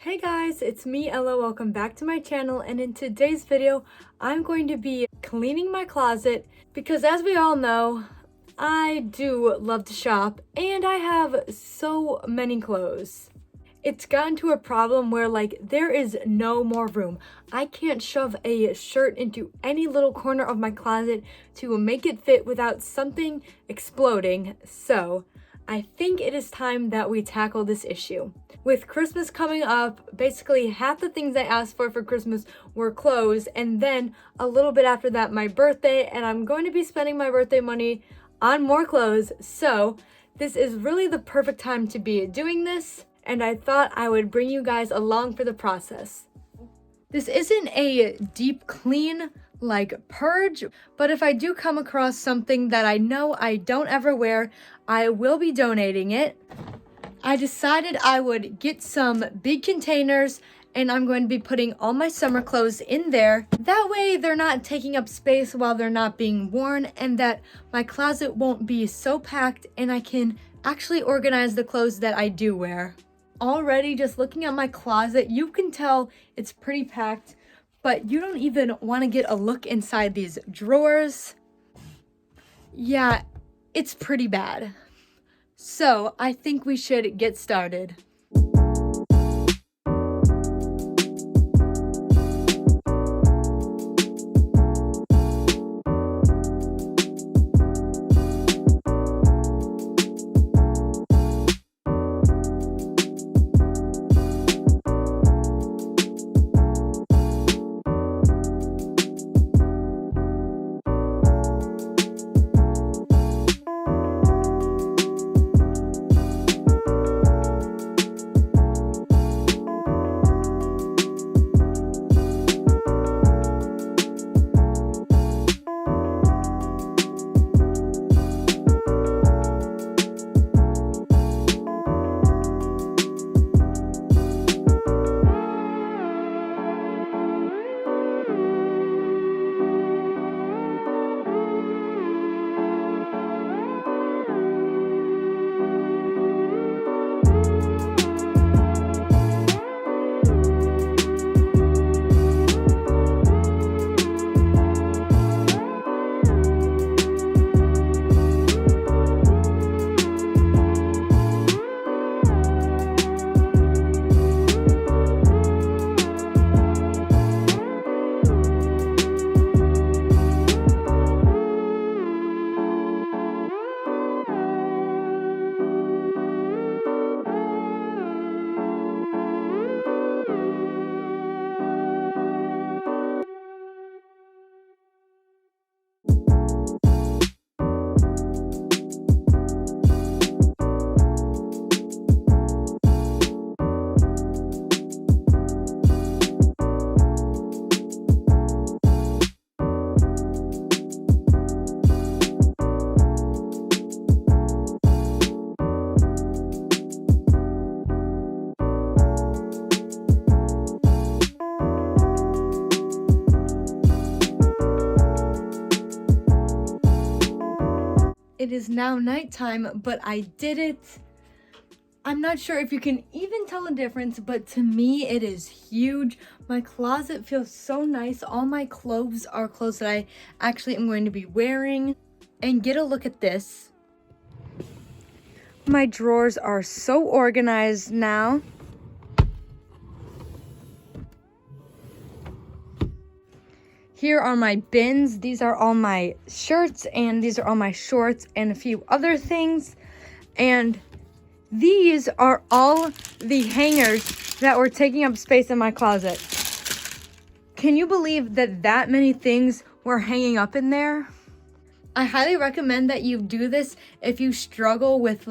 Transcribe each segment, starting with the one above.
Hey guys, it's me Ella. Welcome back to my channel, and in today's video I'm going to be cleaning my closet because, as we all know, I do love to shop and I have so many clothes. It's gotten to a problem where there is no more room. I can't shove a shirt into any little corner of my closet to make it fit without something exploding. So I think it is time that we tackle this issue. With Christmas coming up, basically half the things I asked for Christmas were clothes, and then a little bit after that my birthday, and I'm going to be spending my birthday money on more clothes. So this is really the perfect time to be doing this, and I thought I would bring you guys along for the process. This isn't a deep clean like purge, but if I do come across something that I know I don't ever wear, I will be donating it. I decided I would get some big containers and I'm going to be putting all my summer clothes in there. That way they're not taking up space while they're not being worn, and that my closet won't be so packed and I can actually organize the clothes that I do wear. Already, just looking at my closet, you can tell it's pretty packed, but you don't even want to get a look inside these drawers. Yeah, it's pretty bad. So I think we should get started. It is now nighttime, but I did it. I'm not sure if you can even tell a difference, but to me it is huge. My closet feels so nice. All my clothes are clothes that I actually am going to be wearing. And get a look at this. My drawers are so organized now. Here are my bins. These are all my shirts, and these are all my shorts and a few other things. And these are all the hangers that were taking up space in my closet. Can you believe that many things were hanging up in there? I highly recommend that you do this if you struggle with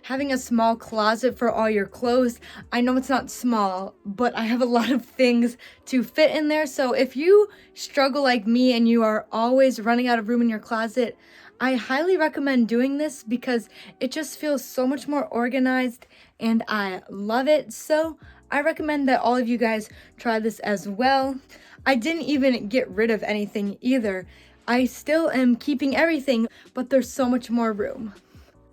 having a small closet for all your clothes. I know it's not small, but I have a lot of things to fit in there. So if you struggle like me and you are always running out of room in your closet, I highly recommend doing this because it just feels so much more organized and I love it. So I recommend that all of you guys try this as well. I didn't even get rid of anything either. I still am keeping everything, but there's so much more room.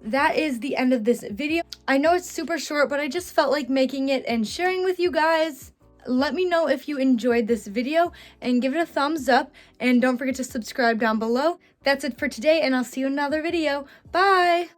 that is the end of this video. I know it's super short, but I just felt like making it and sharing with you guys. Let me know if you enjoyed this video and give it a thumbs up, and don't forget to subscribe down below. That's it for today, and I'll see you in another video. Bye!